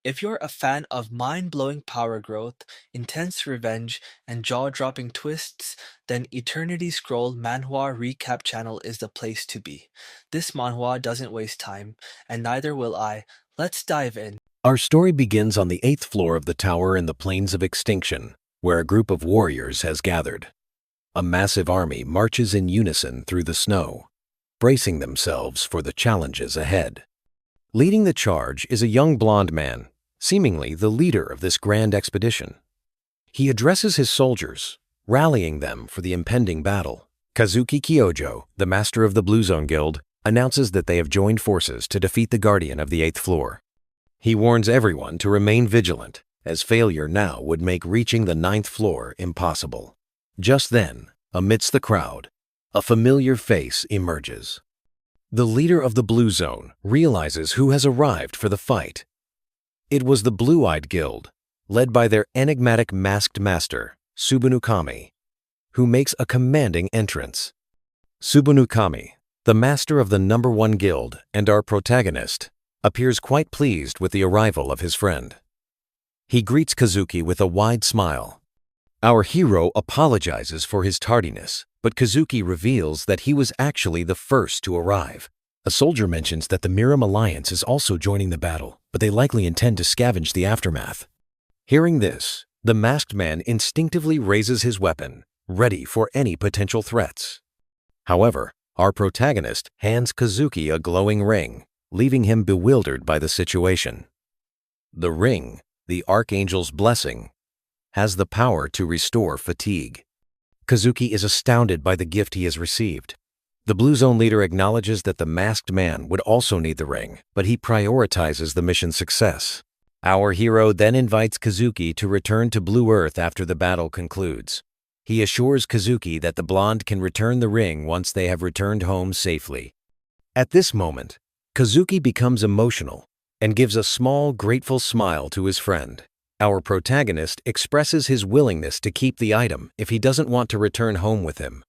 If you're a fan of mind-blowing power growth, intense revenge, and jaw-dropping twists, then Eternityscroll Manhwa Recap channel is the place to be. This manhwa doesn't waste time, and neither will I. Let's dive in. Our story begins on the 8th floor of the tower in the Plains of Extinction, where a group of warriors has gathered. A massive army marches in unison through the snow, bracing themselves for the challenges ahead. Leading the charge is a young blonde man, seemingly the leader of this grand expedition. He addresses his soldiers, rallying them for the impending battle. Kazuki Kyojo, the master of the Blue Zone Guild, announces that they have joined forces to defeat the guardian of the 8th floor. He warns everyone to remain vigilant, as failure now would make reaching the 9th floor impossible. Just then, amidst the crowd, a familiar face emerges. The leader of the Blue Zone realizes who has arrived for the fight. It was the Blue-Eyed Guild, led by their enigmatic masked master, Subunukami, who makes a commanding entrance. Subunukami, the master of the number 1 guild and our protagonist, appears quite pleased with the arrival of his friend. He greets Kazuki with a wide smile. Our hero apologizes for his tardiness, but Kazuki reveals that he was actually the first to arrive. A soldier mentions that the Miram Alliance is also joining the battle, but they likely intend to scavenge the aftermath. Hearing this, the masked man instinctively raises his weapon, ready for any potential threats. However, our protagonist hands Kazuki a glowing ring, leaving him bewildered by the situation. The ring, the Archangel's blessing, has the power to restore fatigue. Kazuki is astounded by the gift he has received. The Blue Zone leader acknowledges that the masked man would also need the ring, but he prioritizes the mission's success. Our hero then invites Kazuki to return to Blue Earth after the battle concludes. He assures Kazuki that the blonde can return the ring once they have returned home safely. At this moment, Kazuki becomes emotional and gives a small, grateful smile to his friend. Our protagonist expresses his willingness to keep the item if he doesn't want to return home with him.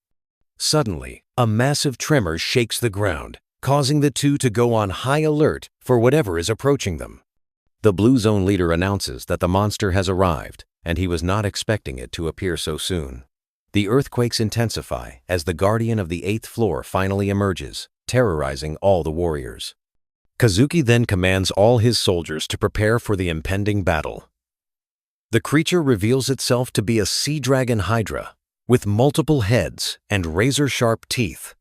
Suddenly, a massive tremor shakes the ground, causing the two to go on high alert for whatever is approaching them. The Blue Zone leader announces that the monster has arrived, and he was not expecting it to appear so soon. The earthquakes intensify as the guardian of the 8th floor finally emerges, terrorizing all the warriors. Kazuki then commands all his soldiers to prepare for the impending battle. The creature reveals itself to be a sea dragon hydra, with multiple heads and razor-sharp teeth.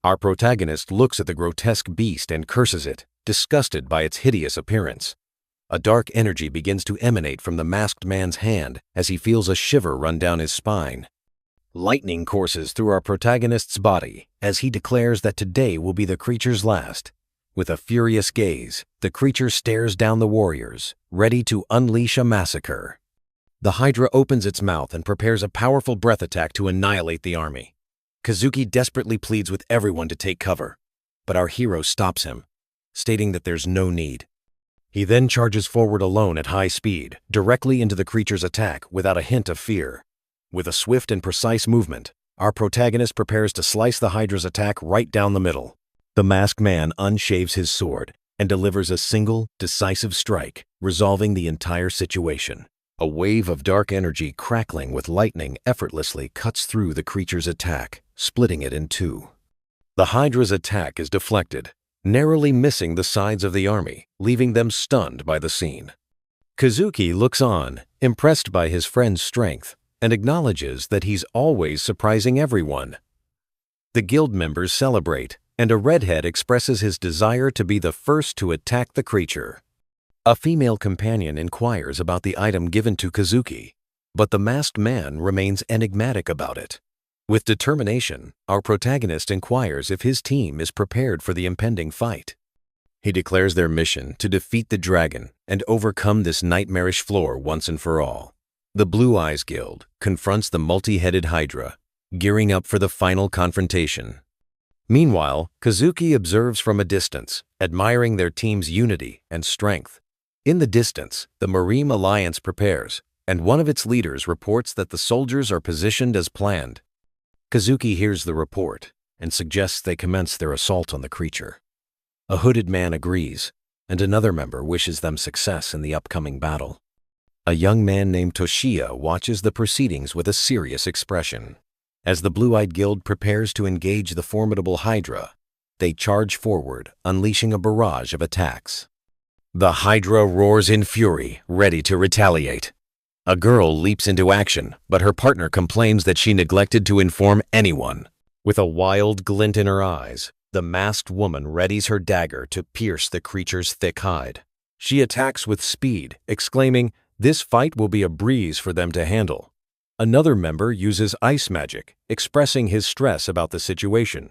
Our protagonist looks at the grotesque beast and curses it, disgusted by its hideous appearance. A dark energy begins to emanate from the masked man's hand as he feels a shiver run down his spine. Lightning courses through our protagonist's body as he declares that today will be the creature's last. With a furious gaze, the creature stares down the warriors, ready to unleash a massacre. The Hydra opens its mouth and prepares a powerful breath attack to annihilate the army. Kazuki desperately pleads with everyone to take cover, but our hero stops him, stating that there's no need. He then charges forward alone at high speed, directly into the creature's attack without a hint of fear. With a swift and precise movement, our protagonist prepares to slice the Hydra's attack right down the middle. The masked man unshaves his sword and delivers a single, decisive strike, resolving the entire situation. A wave of dark energy crackling with lightning effortlessly cuts through the creature's attack, splitting it in two. The Hydra's attack is deflected, narrowly missing the sides of the army, leaving them stunned by the scene. Kazuki looks on, impressed by his friend's strength, and acknowledges that he's always surprising everyone. The guild members celebrate, and a redhead expresses his desire to be the first to attack the creature. A female companion inquires about the item given to Kazuki, but the masked man remains enigmatic about it. With determination, our protagonist inquires if his team is prepared for the impending fight. He declares their mission to defeat the dragon and overcome this nightmarish floor once and for all. The Blue Eyes Guild confronts the multi-headed Hydra, gearing up for the final confrontation. Meanwhile, Kazuki observes from a distance, admiring their team's unity and strength. In the distance, the Miram Alliance prepares, and one of its leaders reports that the soldiers are positioned as planned. Kazuki hears the report and suggests they commence their assault on the creature. A hooded man agrees, and another member wishes them success in the upcoming battle. A young man named Toshiya watches the proceedings with a serious expression. As the Blue-Eyed Guild prepares to engage the formidable Hydra, they charge forward, unleashing a barrage of attacks. The Hydra roars in fury, ready to retaliate. A girl leaps into action, but her partner complains that she neglected to inform anyone. With a wild glint in her eyes, the masked woman readies her dagger to pierce the creature's thick hide. She attacks with speed, exclaiming, "This fight will be a breeze for them to handle." Another member uses ice magic, expressing his stress about the situation.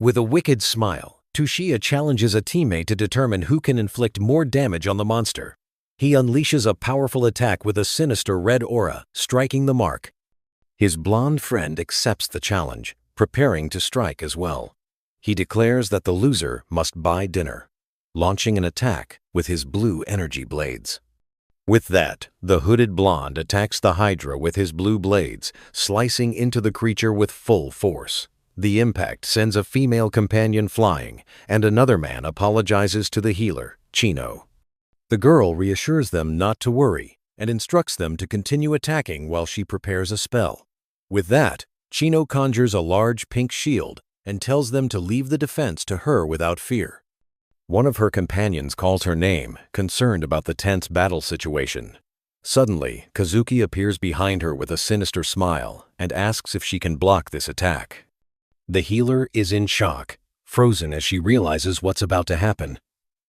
With a wicked smile, Toshiya challenges a teammate to determine who can inflict more damage on the monster. He unleashes a powerful attack with a sinister red aura, striking the mark. His blonde friend accepts the challenge, preparing to strike as well. He declares that the loser must buy dinner, launching an attack with his blue energy blades. With that, the hooded blonde attacks the Hydra with his blue blades, slicing into the creature with full force. The impact sends a female companion flying, and another man apologizes to the healer, Chino. The girl reassures them not to worry and instructs them to continue attacking while she prepares a spell. With that, Chino conjures a large pink shield and tells them to leave the defense to her without fear. One of her companions calls her name, concerned about the tense battle situation. Suddenly, Kazuki appears behind her with a sinister smile and asks if she can block this attack. The healer is in shock, frozen as she realizes what's about to happen.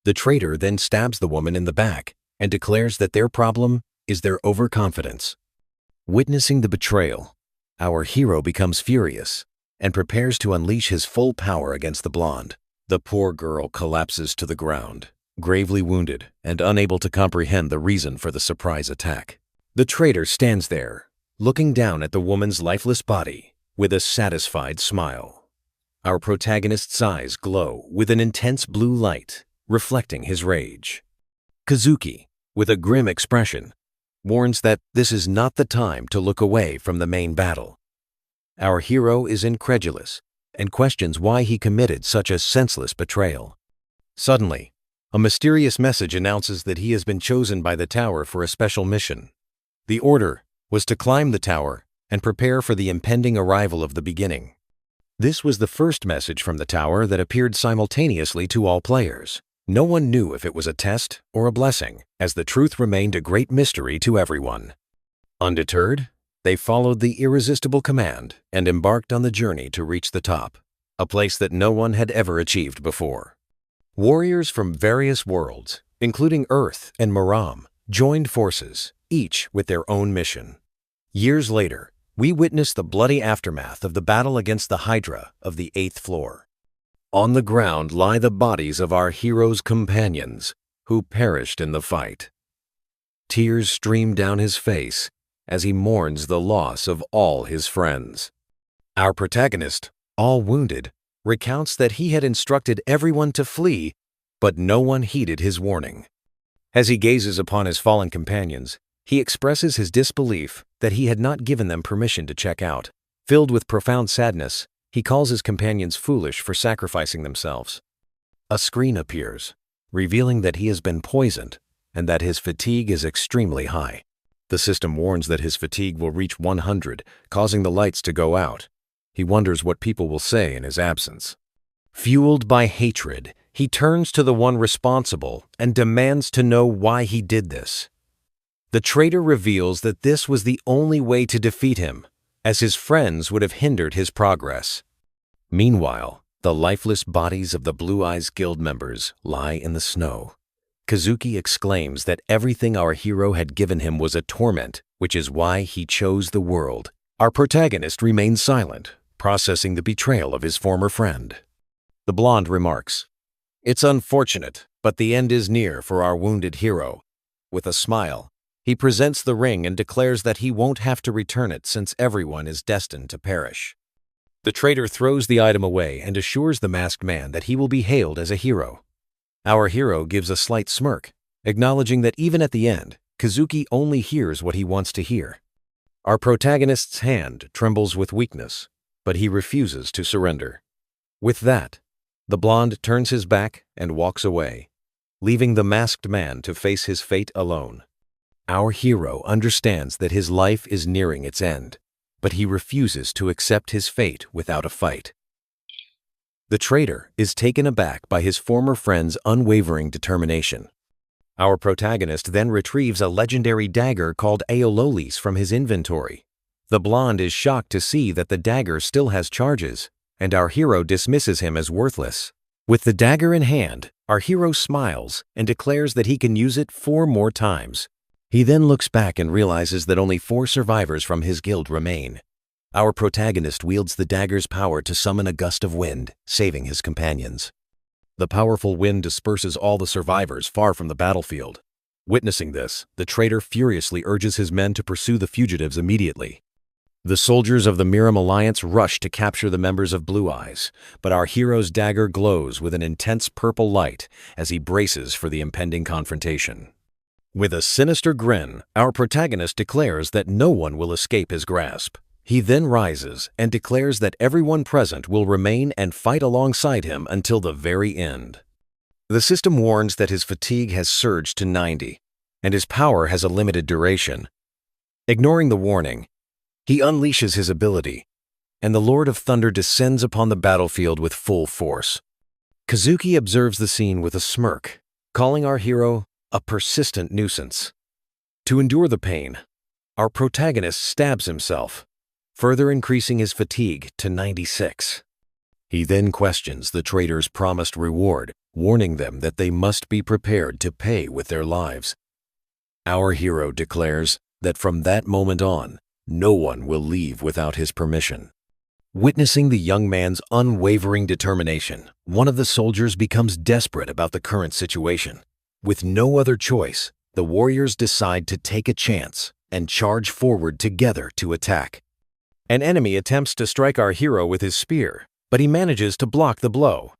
The traitor then stabs the woman in the back and declares that their problem is their overconfidence. Witnessing the betrayal, our hero becomes furious and prepares to unleash his full power against the blonde. The poor girl collapses to the ground, gravely wounded and unable to comprehend the reason for the surprise attack. The traitor stands there, looking down at the woman's lifeless body with a satisfied smile. Our protagonist's eyes glow with an intense blue light, reflecting his rage. Kazuki, with a grim expression, warns that this is not the time to look away from the main battle. Our hero is incredulous and questions why he committed such a senseless betrayal. Suddenly, a mysterious message announces that he has been chosen by the tower for a special mission. The order was to climb the tower and prepare for the impending arrival of the beginning. This was the first message from the tower that appeared simultaneously to all players. No one knew if it was a test or a blessing, as the truth remained a great mystery to everyone. Undeterred, they followed the irresistible command and embarked on the journey to reach the top, a place that no one had ever achieved before. Warriors from various worlds, including Earth and Maram, joined forces, each with their own mission. Years later, we witness the bloody aftermath of the battle against the Hydra of the 8th floor. On the ground lie the bodies of our hero's companions, who perished in the fight. Tears stream down his face as he mourns the loss of all his friends. Our protagonist, all wounded, recounts that he had instructed everyone to flee, but no one heeded his warning. As he gazes upon his fallen companions, he expresses his disbelief that he had not given them permission to check out. Filled with profound sadness, he calls his companions foolish for sacrificing themselves. A screen appears, revealing that he has been poisoned and that his fatigue is extremely high. The system warns that his fatigue will reach 100, causing the lights to go out. He wonders what people will say in his absence. Fueled by hatred, he turns to the one responsible and demands to know why he did this. The traitor reveals that this was the only way to defeat him, as his friends would have hindered his progress. Meanwhile, the lifeless bodies of the Blue Eyes Guild members lie in the snow. Kazuki exclaims that everything our hero had given him was a torment, which is why he chose the world. Our protagonist remains silent, processing the betrayal of his former friend. The blonde remarks, "It's unfortunate, but the end is near for our wounded hero." With a smile, he presents the ring and declares that he won't have to return it since everyone is destined to perish. The traitor throws the item away and assures the masked man that he will be hailed as a hero. Our hero gives a slight smirk, acknowledging that even at the end, Kazuki only hears what he wants to hear. Our protagonist's hand trembles with weakness, but he refuses to surrender. With that, the blonde turns his back and walks away. leaving the masked man to face his fate alone. Our hero understands that his life is nearing its end, but he refuses to accept his fate without a fight. The traitor is taken aback by his former friend's unwavering determination. Our protagonist then retrieves a legendary dagger called Aololis from his inventory. The blonde is shocked to see that the dagger still has charges, and our hero dismisses him as worthless. With the dagger in hand, our hero smiles and declares that he can use it 4 more times. He then looks back and realizes that only 4 survivors from his guild remain. Our protagonist wields the dagger's power to summon a gust of wind, saving his companions. The powerful wind disperses all the survivors far from the battlefield. Witnessing this, the traitor furiously urges his men to pursue the fugitives immediately. The soldiers of the Miram Alliance rush to capture the members of Blue Eyes, but our hero's dagger glows with an intense purple light as he braces for the impending confrontation. With a sinister grin, our protagonist declares that no one will escape his grasp. He then rises and declares that everyone present will remain and fight alongside him until the very end. The system warns that his fatigue has surged to 90, and his power has a limited duration. Ignoring the warning, he unleashes his ability, and the Lord of Thunder descends upon the battlefield with full force. Kazuki observes the scene with a smirk, calling our hero a persistent nuisance. To endure the pain, our protagonist stabs himself, further increasing his fatigue to 96. He then questions the traitor's promised reward, warning them that they must be prepared to pay with their lives. Our hero declares that from that moment on, no one will leave without his permission. Witnessing the young man's unwavering determination, one of the soldiers becomes desperate about the current situation. With no other choice, the warriors decide to take a chance and charge forward together to attack. An enemy attempts to strike our hero with his spear, but he manages to block the blow.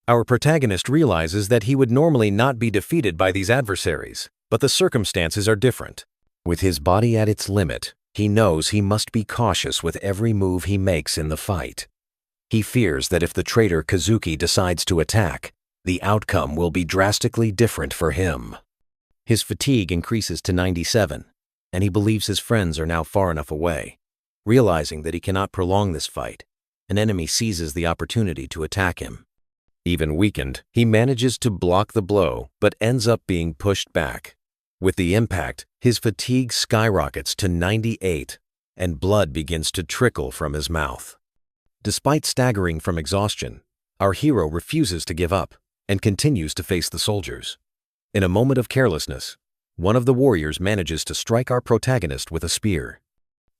Our protagonist realizes that he would normally not be defeated by these adversaries, but the circumstances are different. With his body at its limit, he knows he must be cautious with every move he makes in the fight. He fears that if the traitor Kazuki decides to attack, the outcome will be drastically different for him. His fatigue increases to 97, and he believes his friends are now far enough away. Realizing that he cannot prolong this fight, an enemy seizes the opportunity to attack him. Even weakened, he manages to block the blow, but ends up being pushed back. With the impact, his fatigue skyrockets to 98, and blood begins to trickle from his mouth. Despite staggering from exhaustion, our hero refuses to give up and continues to face the soldiers. In a moment of carelessness, one of the warriors manages to strike our protagonist with a spear.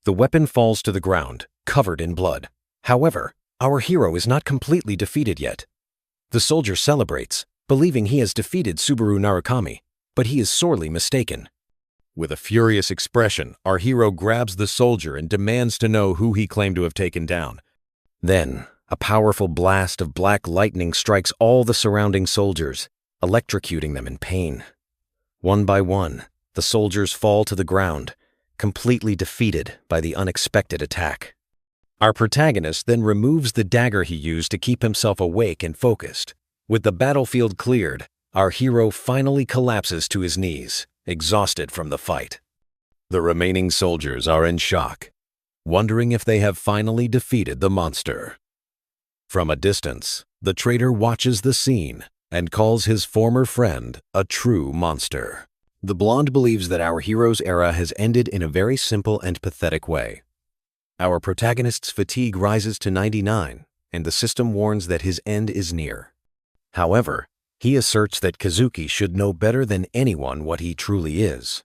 The weapon falls to the ground, covered in blood. However, our hero is not completely defeated yet. The soldier celebrates, believing he has defeated Subaru Narukami, but he is sorely mistaken. With a furious expression, our hero grabs the soldier and demands to know who he claimed to have taken down. Then, a powerful blast of black lightning strikes all the surrounding soldiers, electrocuting them in pain. One by one, the soldiers fall to the ground, completely defeated by the unexpected attack. Our protagonist then removes the dagger he used to keep himself awake and focused. With the battlefield cleared, our hero finally collapses to his knees, exhausted from the fight. The remaining soldiers are in shock, wondering if they have finally defeated the monster. From a distance, the traitor watches the scene and calls his former friend a true monster. The blonde believes that our hero's era has ended in a very simple and pathetic way. Our protagonist's fatigue rises to 99, and the system warns that his end is near. However, he asserts that Kazuki should know better than anyone what he truly is.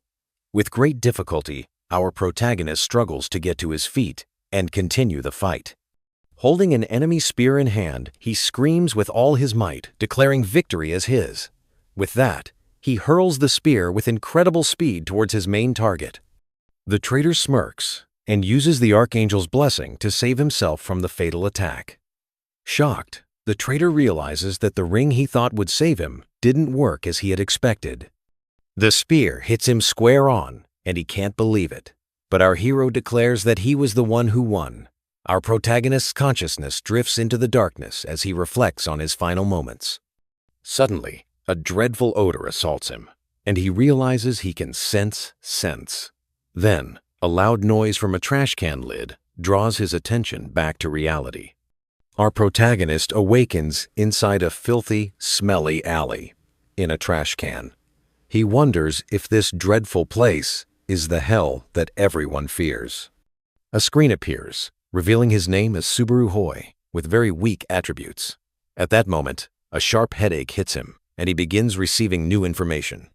With great difficulty, our protagonist struggles to get to his feet and continue the fight. Holding an enemy spear in hand, he screams with all his might, declaring victory as his. With that, he hurls the spear with incredible speed towards his main target. The traitor smirks and uses the Archangel's blessing to save himself from the fatal attack. Shocked, the traitor realizes that the ring he thought would save him didn't work as he had expected. The spear hits him square on, and he can't believe it. But our hero declares that he was the one who won. Our protagonist's consciousness drifts into the darkness as he reflects on his final moments. Suddenly, A dreadful odor assaults him, and he realizes he can sense scents. Then, a loud noise from a trash can lid draws his attention back to reality. Our protagonist awakens inside a filthy, smelly alley, in a trash can. He wonders if this dreadful place is the hell that everyone fears. A screen appears, revealing his name as Subaru Hoi, with very weak attributes. At that moment, a sharp headache hits him, and he begins receiving new information.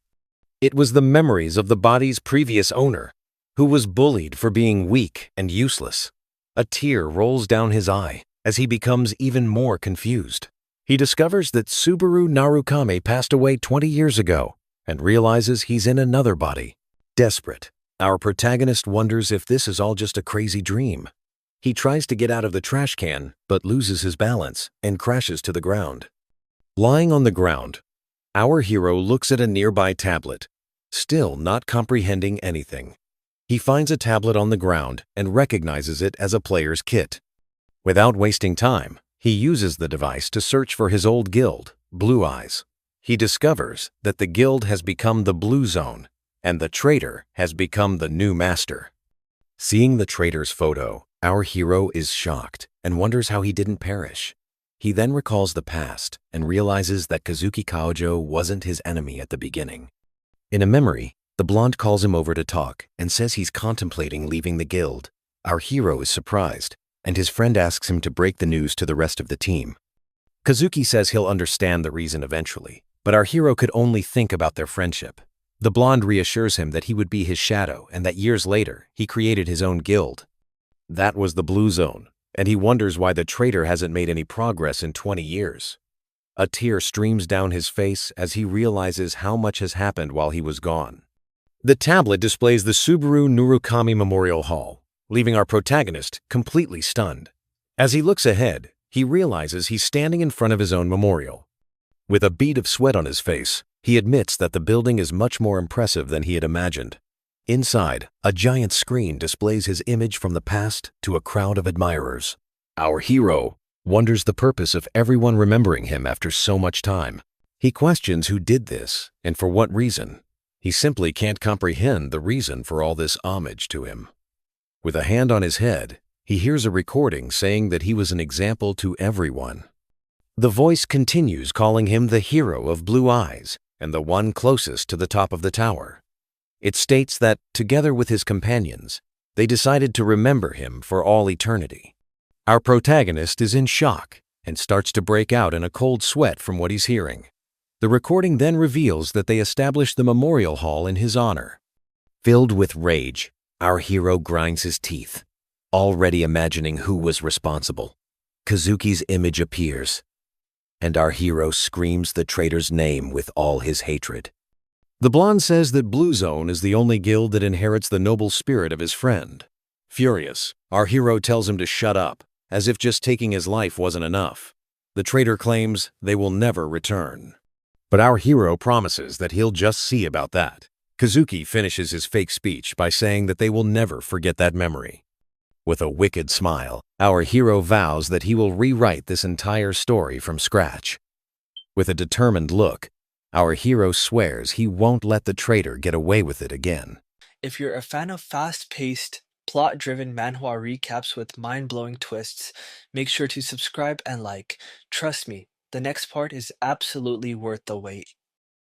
It was the memories of the body's previous owner, who was bullied for being weak and useless. A tear rolls down his eye as he becomes even more confused. He discovers that Subaru Narukame passed away 20 years ago and realizes he's in another body. Desperate, our protagonist wonders if this is all just a crazy dream. He tries to get out of the trash can, but loses his balance and crashes to the ground. Lying on the ground, our hero looks at a nearby tablet, still not comprehending anything. He finds a tablet on the ground and recognizes it as a player's kit. Without wasting time, he uses the device to search for his old guild, Blue Eyes. He discovers that the guild has become the Blue Zone, and the traitor has become the new master. Seeing the traitor's photo, our hero is shocked and wonders how he didn't perish. He then recalls the past and realizes that Kazuki Kaojo wasn't his enemy at the beginning. In a memory, the blonde calls him over to talk and says he's contemplating leaving the guild. Our hero is surprised, and his friend asks him to break the news to the rest of the team. Kazuki says he'll understand the reason eventually, but our hero could only think about their friendship. The blonde reassures him that he would be his shadow and that years later, he created his own guild. That was the Blue Zone, and he wonders why the traitor hasn't made any progress in 20 years. A tear streams down his face as he realizes how much has happened while he was gone. The tablet displays the Subaru Narukami Memorial Hall, leaving our protagonist completely stunned. As he looks ahead, he realizes he's standing in front of his own memorial. With a bead of sweat on his face, he admits that the building is much more impressive than he had imagined. Inside, a giant screen displays his image from the past to a crowd of admirers. Our hero wonders the purpose of everyone remembering him after so much time. He questions who did this and for what reason. He simply can't comprehend the reason for all this homage to him. With a hand on his head, he hears a recording saying that he was an example to everyone. The voice continues calling him the hero of Blue Eyes and the one closest to the top of the tower. It states that, together with his companions, they decided to remember him for all eternity. Our protagonist is in shock and starts to break out in a cold sweat from what he's hearing. The recording then reveals that they established the memorial hall in his honor. Filled with rage, our hero grinds his teeth, already imagining who was responsible. Kazuki's image appears, and our hero screams the traitor's name with all his hatred. The blonde says that Blue Zone is the only guild that inherits the noble spirit of his friend. Furious, our hero tells him to shut up, as if just taking his life wasn't enough. The traitor claims they will never return. But our hero promises that he'll just see about that. Kazuki finishes his fake speech by saying that they will never forget that memory. With a wicked smile, our hero vows that he will rewrite this entire story from scratch. With a determined look, our hero swears he won't let the traitor get away with it again. If you're a fan of fast-paced, plot-driven manhwa recaps with mind-blowing twists, make sure to subscribe and like. Trust me, the next part is absolutely worth the wait.